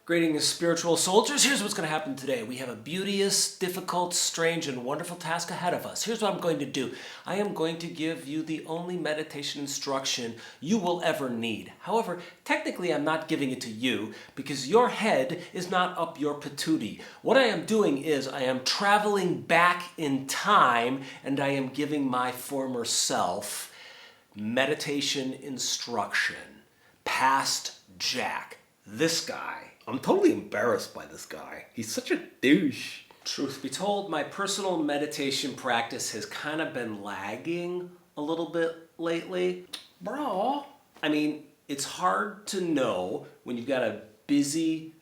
Greetings, spiritual soldiers. Here's what's going to happen today. We have a beauteous, difficult, strange, and wonderful task ahead of us. Here's what I'm going to do. I am going to give you the only meditation instruction you will ever need. However, technically I'm not giving it to you because your head is not up your patootie. What I am doing is I am traveling back in time and I am giving my former self meditation instruction. Past Jack. This guy. I'm totally embarrassed by this guy. He's such a douche. Truth be told, my personal meditation practice has kind of been lagging a little bit lately. Bro. I mean, it's hard to know when you've got a busy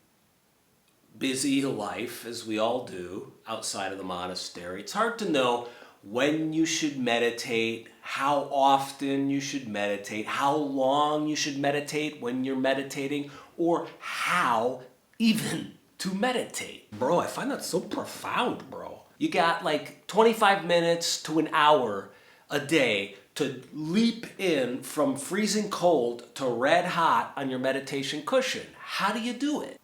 life, as we all do, outside of the monastery. It's hard to know when you should meditate, how often you should meditate, how long you should meditate when you're meditating, or how even to meditate. Bro, I find that so profound, bro. You got like 25 minutes to an hour a day to leap in from freezing cold to red hot on your meditation cushion. How do you do it?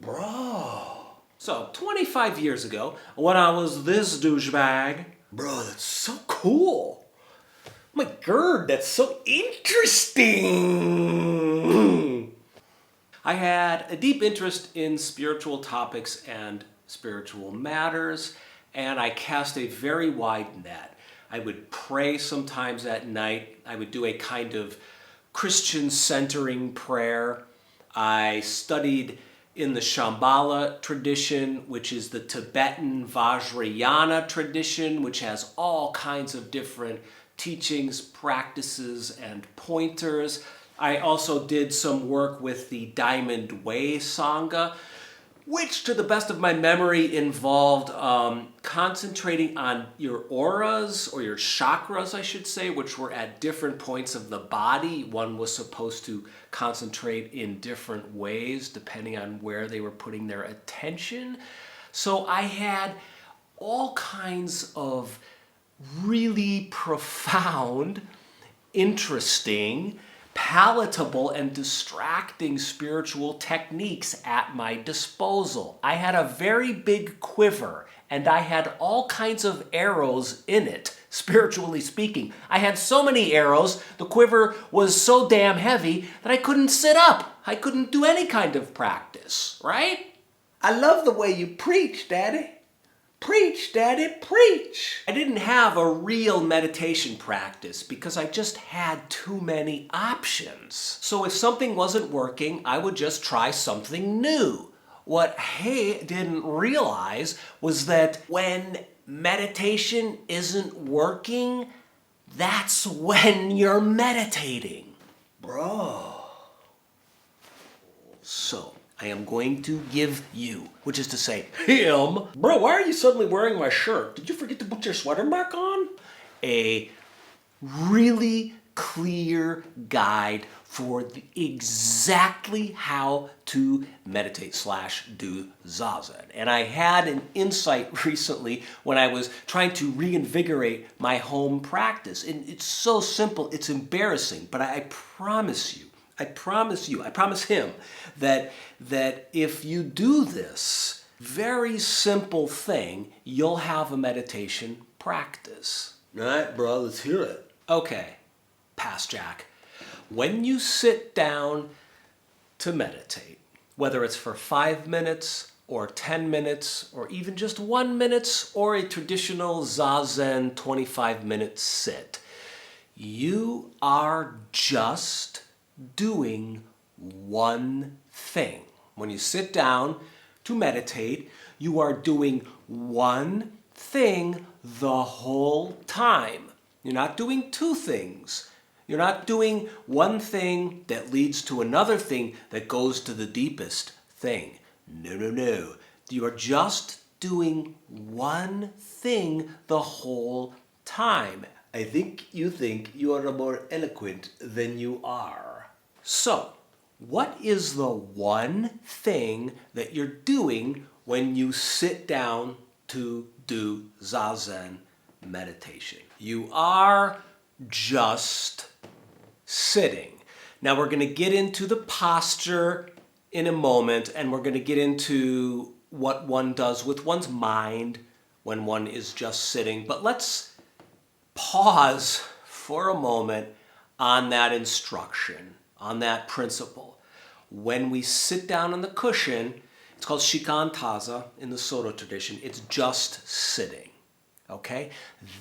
Bro. So, 25 years ago, when I was this douchebag. Bro, that's so cool. Oh my god, that's so interesting. I had a deep interest in spiritual topics and spiritual matters, and I cast a very wide net. I would pray sometimes at night. I would do a kind of Christian centering prayer. I studied in the Shambhala tradition, which is the Tibetan Vajrayana tradition, which has all kinds of different teachings, practices, and pointers. I also did some work with the Diamond Way Sangha, which to the best of my memory involved concentrating on your auras, or your chakras, I should say, which were at different points of the body. One was supposed to concentrate in different ways depending on where they were putting their attention. So I had all kinds of really profound, interesting, palatable, and distracting spiritual techniques at my disposal. I had a very big quiver, and I had all kinds of arrows in it, spiritually speaking. I had so many arrows, the quiver was so damn heavy that I couldn't sit up. I couldn't do any kind of practice, right? I love the way you preach, Daddy. Preach, Daddy, preach. I didn't have a real meditation practice because I just had too many options. So if something wasn't working, I would just try something new. What I didn't realize was that when meditation isn't working, that's when you're meditating. Bro. So I am going to give you, which is to say, him. Bro, why are you suddenly wearing my shirt? Did you forget to put your sweater back on? A really clear guide for exactly how to meditate / do Zazen. And I had an insight recently when I was trying to reinvigorate my home practice. And it's so simple, it's embarrassing, but I promise you, I promise him that if you do this very simple thing, you'll have a meditation practice. All right, bro, let's hear it. Okay, Past Jack. When you sit down to meditate, whether it's for 5 minutes or 10 minutes or even just 1 minute or a traditional Zazen 25-minute sit, you are just doing one thing. When you sit down to meditate, you are doing one thing the whole time. You're not doing two things. You're not doing one thing that leads to another thing that goes to the deepest thing. No. You are just doing one thing the whole time. I think you are more eloquent than you are. So, what is the one thing that you're doing when you sit down to do Zazen meditation? You are just sitting. Now we're going to get into the posture in a moment, and we're going to get into what one does with one's mind when one is just sitting. But let's pause for a moment on that instruction, on that principle. When we sit down on the cushion, it's called shikantaza in the Soto tradition. It's just sitting, okay?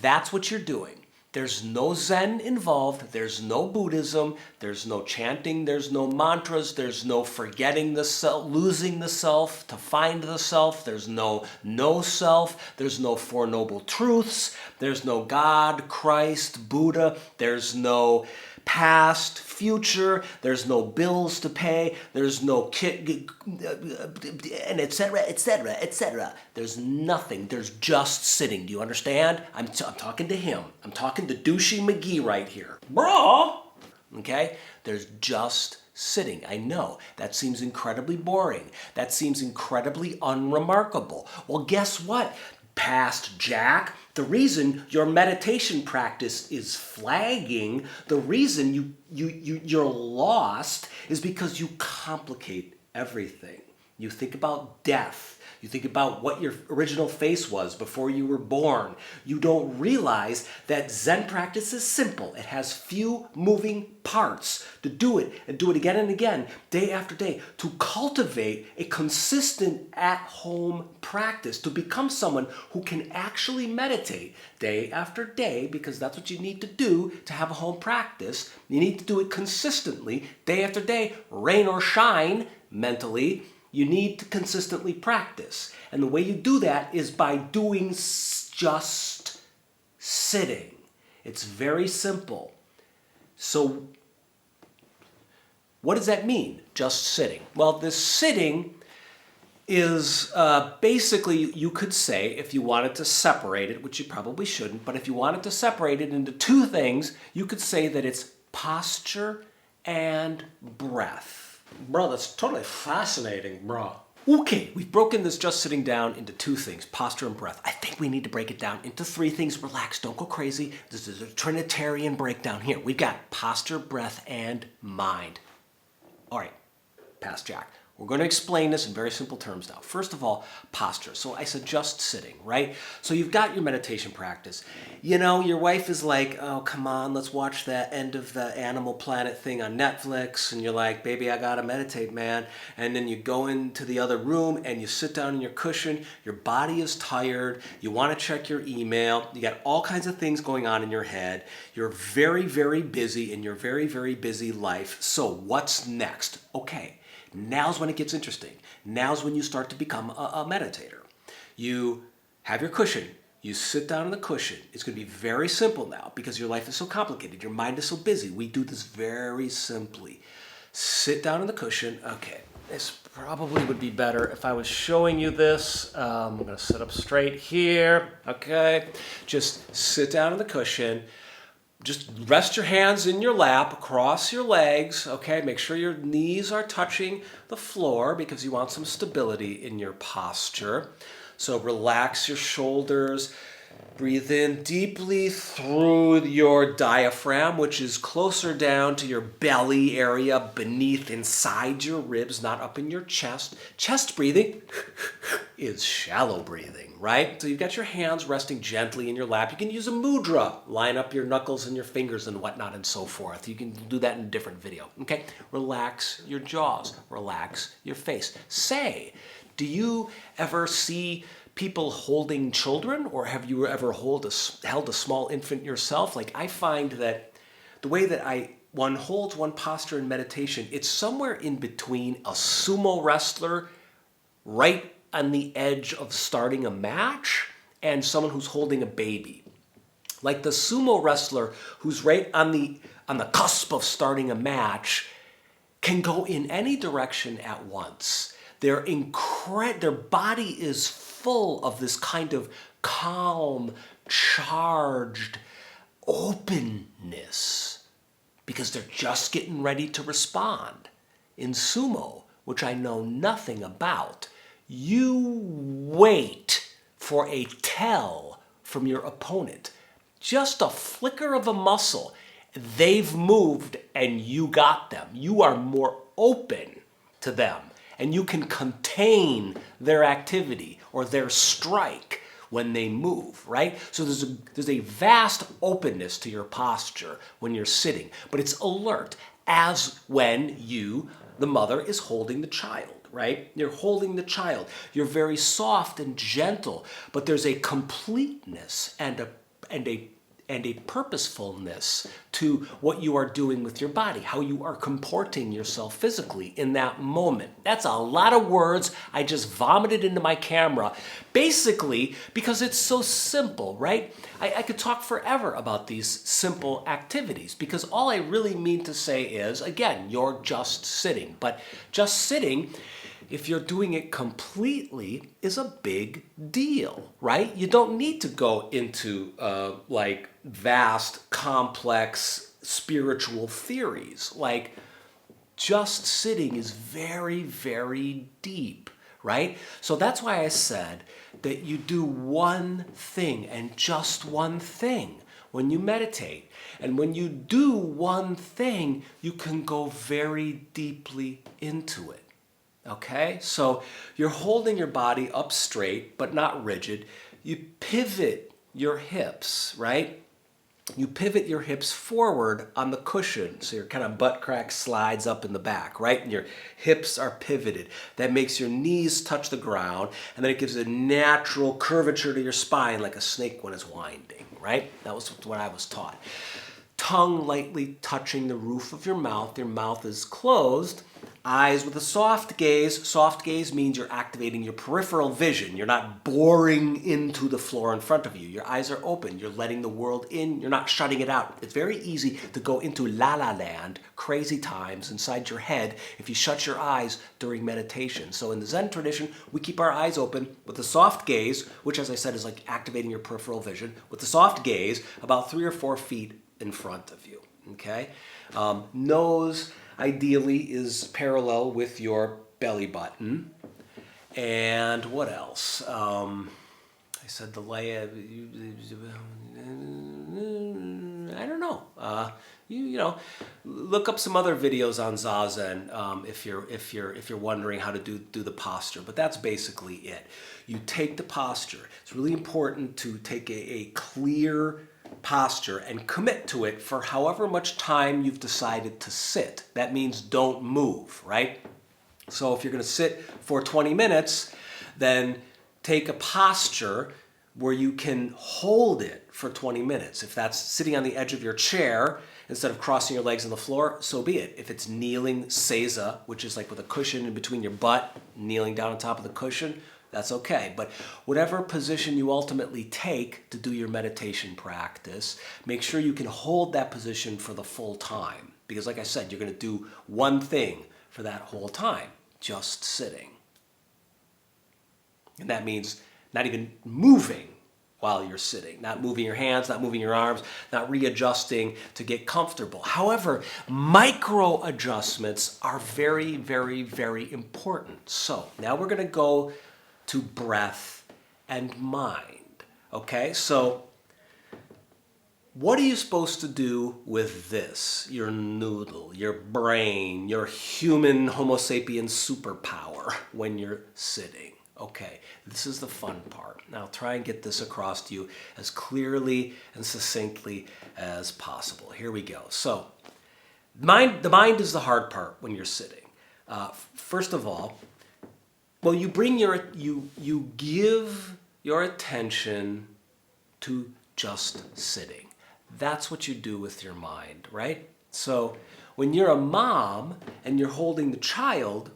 That's what you're doing. There's no Zen involved. There's no Buddhism. There's no chanting. There's no mantras. There's no forgetting the self, losing the self to find the self. There's no self. There's no Four Noble Truths. There's no God, Christ, Buddha. There's no past, future. There's no bills to pay. There's no and etc., etc., etc. There's nothing. There's just sitting. Do you understand? I'm talking to him. I'm talking to Douchy McGee right here. Bro! Okay? There's just sitting. I know. That seems incredibly boring. That seems incredibly unremarkable. Well, guess what? Past Jack, the reason your meditation practice is flagging, the reason you're lost is because you complicate everything. You think about death. You think about what your original face was before you were born. You don't realize that Zen practice is simple. It has few moving parts to do it and do it again and again, day after day, to cultivate a consistent at-home practice, to become someone who can actually meditate day after day, because that's what you need to do to have a home practice. You need to do it consistently, day after day, rain or shine, mentally. You need to consistently practice. And the way you do that is by doing just sitting. It's very simple. So what does that mean, just sitting? Well, this sitting is basically, you could say, if you wanted to separate it, which you probably shouldn't, but if you wanted to separate it into two things, you could say that it's posture and breath. Bro, that's totally fascinating, bro. Okay, we've broken this just sitting down into two things, posture and breath. I think we need to break it down into three things. Relax, don't go crazy. This is a Trinitarian breakdown here. We've got posture, breath, and mind. All right, past Jack. We're going to explain this in very simple terms now. First of all, posture. So I said just sitting, right? So you've got your meditation practice. You know, your wife is like, oh, come on, let's watch that End of the Animal Planet thing on Netflix. And you're like, baby, I got to meditate, man. And then you go into the other room and you sit down in your cushion. Your body is tired. You want to check your email. You got all kinds of things going on in your head. You're very, very busy in your very, very busy life. So what's next? Okay. Now's when it gets interesting. Now's when you start to become a meditator. You have your cushion. You sit down on the cushion. It's going to be very simple now because your life is so complicated. Your mind is so busy. We do this very simply. Sit down on the cushion. Okay, this probably would be better if I was showing you this. I'm going to sit up straight here. Okay, just sit down on the cushion. Just rest your hands in your lap, across your legs, okay? Make sure your knees are touching the floor because you want some stability in your posture. So relax your shoulders. Breathe in deeply through your diaphragm, which is closer down to your belly area, beneath, inside your ribs, not up in your chest. Chest breathing is shallow breathing, right? So you've got your hands resting gently in your lap. You can use a mudra, line up your knuckles and your fingers and whatnot and so forth. You can do that in a different video, okay? Relax your jaws, relax your face. Say, do you ever see people holding children, or have you ever held a small infant yourself? Like, I find that the way that one holds one posture in meditation, it's somewhere in between a sumo wrestler right on the edge of starting a match and someone who's holding a baby. Like the sumo wrestler who's right on the cusp of starting a match can go in any direction at once. Their body is full of this kind of calm, charged openness because they're just getting ready to respond. In sumo, which I know nothing about, you wait for a tell from your opponent. Just a flicker of a muscle. They've moved and you got them. You are more open to them. and you can contain their activity or their strike when they move, right? So there's a vast openness to your posture when you're sitting, but it's alert, as when the mother is holding the child, right? You're holding the child. You're very soft and gentle, but there's a completeness and a purposefulness to what you are doing with your body, how you are comporting yourself physically in that moment. That's a lot of words I just vomited into my camera, basically because it's so simple, right? I could talk forever about these simple activities because all I really mean to say is, again, you're just sitting. But just sitting, if you're doing it completely, is a big deal, right? You don't need to go into like vast, complex spiritual theories. Like just sitting is very, very deep, right? So that's why I said that you do one thing and just one thing when you meditate. And when you do one thing, you can go very deeply into it. Okay, so you're holding your body up straight, but not rigid. You pivot your hips, right? You pivot your hips forward on the cushion. So your kind of butt crack slides up in the back, right? And your hips are pivoted. That makes your knees touch the ground, and then it gives a natural curvature to your spine like a snake when it's winding, right? That was what I was taught. Tongue lightly touching the roof of your mouth. Your mouth is closed. Eyes with a soft gaze. Soft gaze means you're activating your peripheral vision. You're not boring into the floor in front of you. Your eyes are open. You're letting the world in. You're not shutting it out. It's very easy to go into la-la land, crazy times inside your head if you shut your eyes during meditation. So in the Zen tradition, we keep our eyes open with a soft gaze, which as I said is like activating your peripheral vision, with the soft gaze about 3 or 4 feet in front of you, okay? Nose ideally is parallel with your belly button. And what else? I said the lay. I don't know. You know, look up some other videos on Zazen if you're wondering how to do the posture. But that's basically it. You take the posture. It's really important to take a clear posture and commit to it for however much time you've decided to sit. That means don't move, right? So if you're going to sit for 20 minutes, then take a posture where you can hold it for 20 minutes. If that's sitting on the edge of your chair instead of crossing your legs on the floor, so be it. If it's kneeling, seiza, which is like with a cushion in between your butt, kneeling down on top of the cushion, that's okay. But whatever position you ultimately take to do your meditation practice, make sure you can hold that position for the full time. Because like I said, you're going to do one thing for that whole time, just sitting. And that means not even moving while you're sitting, not moving your hands, not moving your arms, not readjusting to get comfortable. However, micro adjustments are very, very, very important. So now we're going to go to breath and mind. Okay, so what are you supposed to do with this? Your noodle, your brain, your human Homo sapiens superpower when you're sitting. Okay, this is the fun part. Now try and get this across to you as clearly and succinctly as possible. Here we go. So the mind is the hard part when you're sitting. First of all, well, you give your attention to just sitting. That's what you do with your mind, right? So when you're a mom and you're holding the child,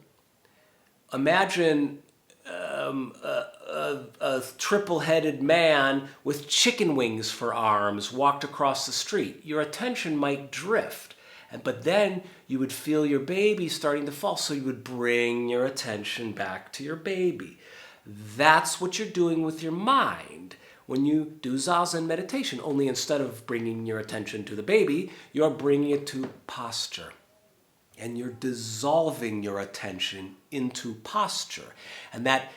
imagine a triple-headed man with chicken wings for arms walked across the street. Your attention might drift, but then you would feel your baby starting to fall, so you would bring your attention back to your baby. That's what you're doing with your mind when you do Zazen meditation, only instead of bringing your attention to the baby, you're bringing it to posture. And you're dissolving your attention into posture. And that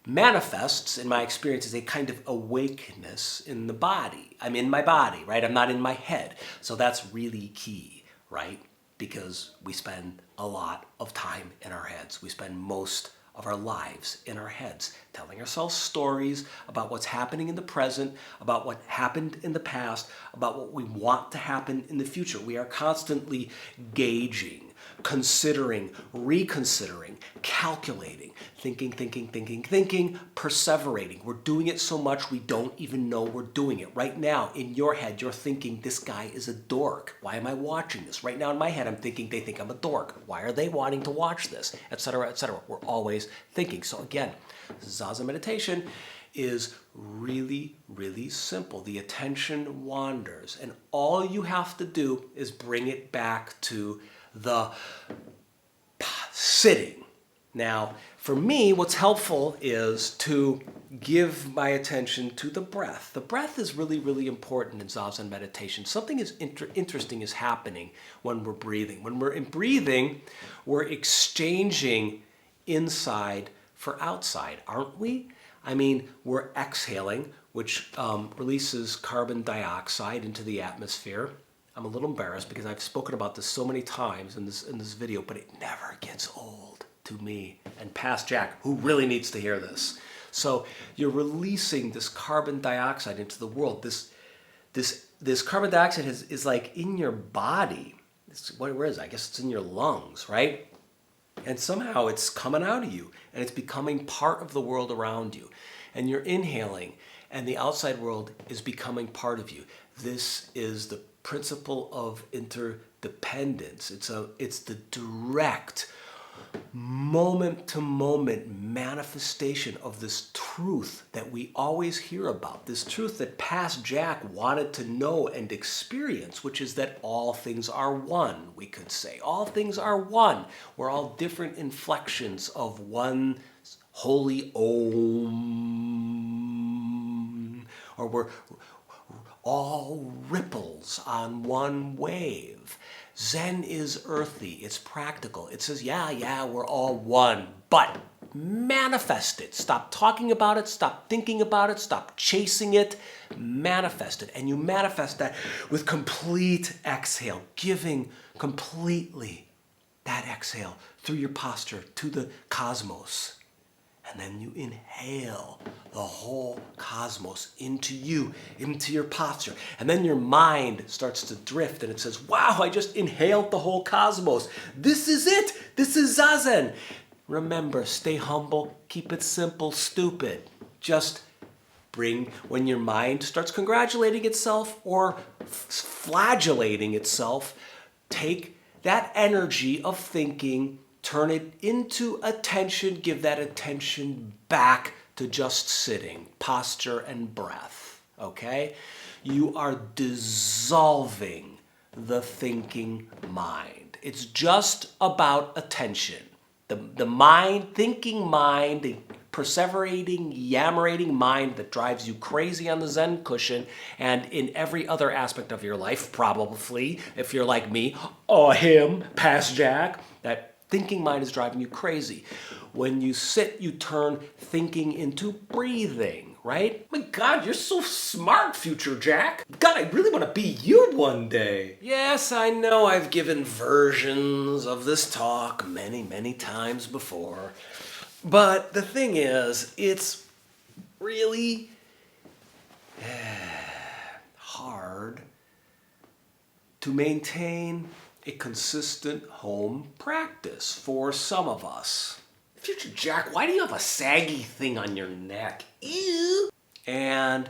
manifests, in my experience, as a kind of awakeness in the body. I'm in my body, right? I'm not in my head. So that's really key, right? because we spend a lot of time in our heads. We spend most of our lives in our heads, telling ourselves stories about what's happening in the present, about what happened in the past, about what we want to happen in the future. We are constantly gauging, considering, reconsidering, calculating, thinking, perseverating. We're doing it so much we don't even know we're doing it. Right now, in your head, you're thinking, this guy is a dork. Why am I watching this? Right now in my head, I'm thinking, they think I'm a dork. Why are they wanting to watch this? Etc., etc. We're always thinking. So again, Zazen meditation is really, really simple. The attention wanders, and all you have to do is bring it back to the sitting. Now, for me, what's helpful is to give my attention to the breath. The breath is really, really important in Zazen meditation. Something interesting is happening when we're breathing. When we're in breathing, we're exchanging inside for outside, aren't we? I mean, we're exhaling, which releases carbon dioxide into the atmosphere. I'm a little embarrassed because I've spoken about this so many times in this video, but it never gets old to me and past Jack, who really needs to hear this. So you're releasing this carbon dioxide into the world. This carbon dioxide is like in your body. Where is it? I guess it's in your lungs, right? And somehow it's coming out of you, and it's becoming part of the world around you. And you're inhaling, and the outside world is becoming part of you. This is the principle of interdependence. It's the direct moment-to-moment manifestation of this truth that we always hear about, this truth that past Jack wanted to know and experience, which is that all things are one, we could say. All things are one. We're all different inflections of one holy Om, or we're all ripples on one wave. Zen is earthy, it's practical. It says, yeah, we're all one, but manifest it. Stop talking about it, stop thinking about it, stop chasing it, manifest it. And you manifest that with complete exhale, giving completely that exhale through your posture to the cosmos. And then you inhale the whole cosmos into you, into your posture. And then your mind starts to drift and it says, wow, I just inhaled the whole cosmos. This is it. This is Zazen. Remember, stay humble, keep it simple, stupid. Just when your mind starts congratulating itself or flagellating itself, take that energy of thinking, turn it into attention, give that attention back to just sitting, posture and breath, okay? You are dissolving the thinking mind. It's just about attention. The mind, thinking mind, the perseverating, yammerating mind that drives you crazy on the Zen cushion and in every other aspect of your life, probably, if you're like me, or him, past Jack, that thinking mind is driving you crazy. When you sit, you turn thinking into breathing, right? My God, you're so smart, future Jack. God, I really want to be you one day. Yes, I know I've given versions of this talk many, many times before. But the thing is, it's really hard to maintain a consistent home practice for some of us. Future Jack, why do you have a saggy thing on your neck? Ew. And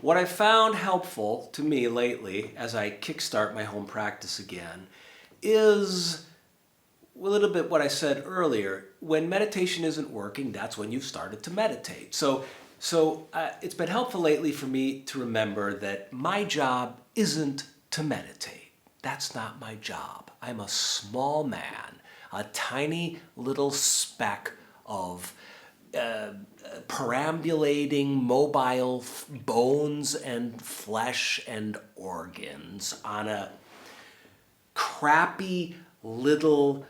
what I found helpful to me lately as I kickstart my home practice again is a little bit what I said earlier. When meditation isn't working, that's when you've started to meditate. So it's been helpful lately for me to remember that my job isn't to meditate. That's not my job. I'm a small man, a tiny little speck of perambulating mobile bones and flesh and organs on a crappy little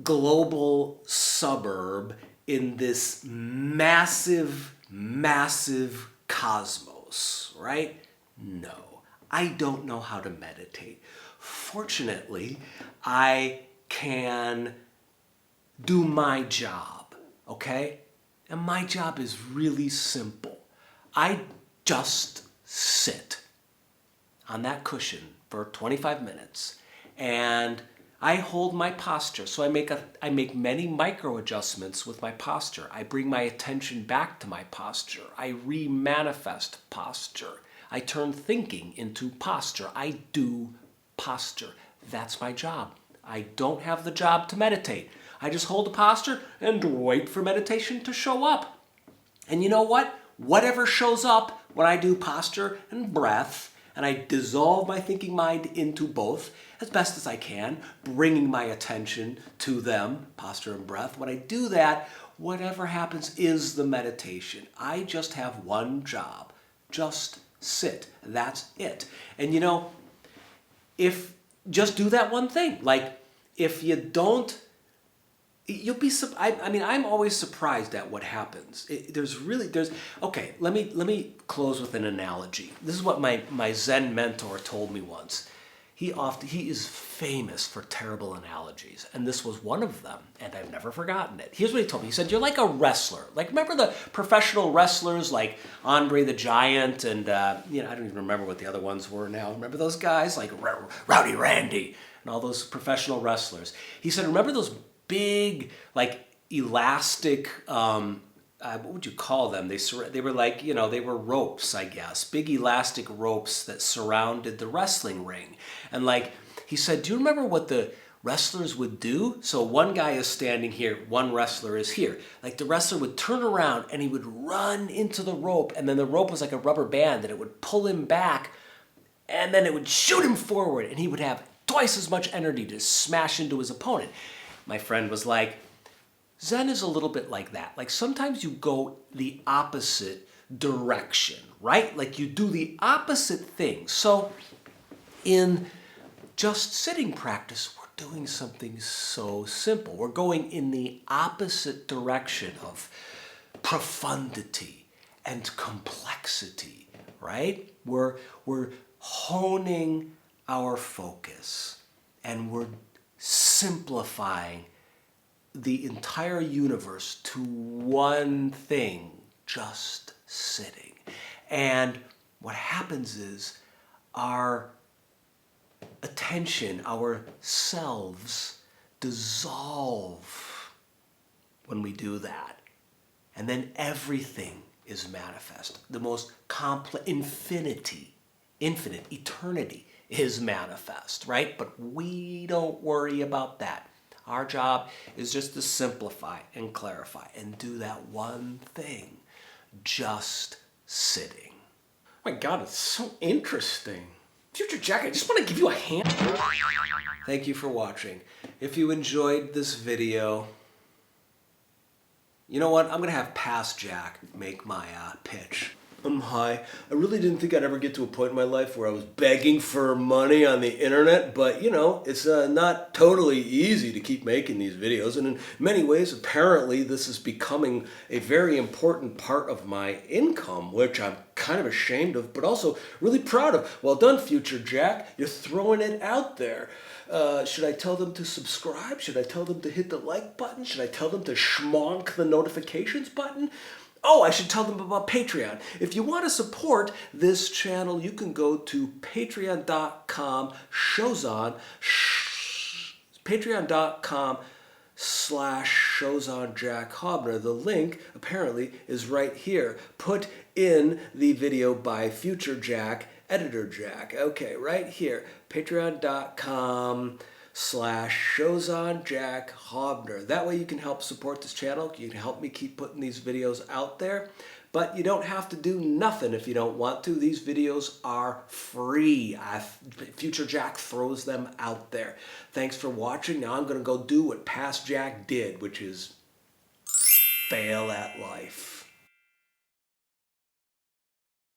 global suburb in this massive, massive cosmos, right? No, I don't know how to meditate. fortunately, I can do my job, okay? And my job is really simple. I just sit on that cushion for 25 minutes and I hold my posture. So I make many micro adjustments with my posture. I bring my attention back to my posture. I re-manifest posture. I turn thinking into posture. I do posture. That's my job. I don't have the job to meditate. I just hold the posture and wait for meditation to show up. And you know what? Whatever shows up when I do posture and breath, and I dissolve my thinking mind into both as best as I can, bringing my attention to them, posture and breath. When I do that, whatever happens is the meditation. I just have one job. Just sit. That's it. And you know, if just do that one thing. Like if you don't, you'll be. I mean, I'm always surprised at what happens. Okay. Let me close with an analogy. This is what my Zen mentor told me once. He is famous for terrible analogies, and this was one of them, and I've never forgotten it. Here's what he told me. He said, "You're like a wrestler. Like remember the professional wrestlers like Andre the Giant and I don't even remember what the other ones were now. Remember those guys like Rowdy Randy and all those professional wrestlers?" He said, "Remember those big, like elastic, what would you call them? They were like, they were ropes, I guess, big elastic ropes that surrounded the wrestling ring." And like, he said, "Do you remember what the wrestlers would do?" So one guy is standing here, one wrestler is here. Like the wrestler would turn around and he would run into the rope, and then the rope was like a rubber band and it would pull him back and then it would shoot him forward and he would have twice as much energy to smash into his opponent. My friend was like, Zen is a little bit like that. Like sometimes you go the opposite direction, right? Like you do the opposite thing. So in just sitting practice, we're doing something so simple. We're going in the opposite direction of profundity and complexity, right? We're honing our focus and we're simplifying the entire universe to one thing, just sitting. And what happens is our attention, our selves dissolve when we do that. And then everything is manifest. The most complex, infinite, eternity is manifest, right? But we don't worry about that. Our job is just to simplify and clarify and do that one thing, just sitting. Oh my God, it's so interesting. Future Jack, I just want to give you a hand. Thank you for watching. If you enjoyed this video, you know what? I'm going to have Past Jack make my pitch. Hi. I really didn't think I'd ever get to a point in my life where I was begging for money on the internet, but it's not totally easy to keep making these videos, and in many ways, apparently, this is becoming a very important part of my income, which I'm kind of ashamed of, but also really proud of. Well done, Future Jack. You're throwing it out there. Should I tell them to subscribe? Should I tell them to hit the like button? Should I tell them to schmonk the notifications button? Oh, I should tell them about Patreon. If you want to support this channel, you can go to patreon.com, patreon.com/showsonjack. The link apparently is right here. Put in the video by Future Jack, Editor Jack. Okay, right here. patreon.com/showsonjack. That way you can help support this channel. You can help me keep putting these videos out there. But you don't have to do nothing if you don't want to. These videos are free. Future Jack throws them out there. Thanks for watching. Now I'm going to go do what Past Jack did, which is fail at life.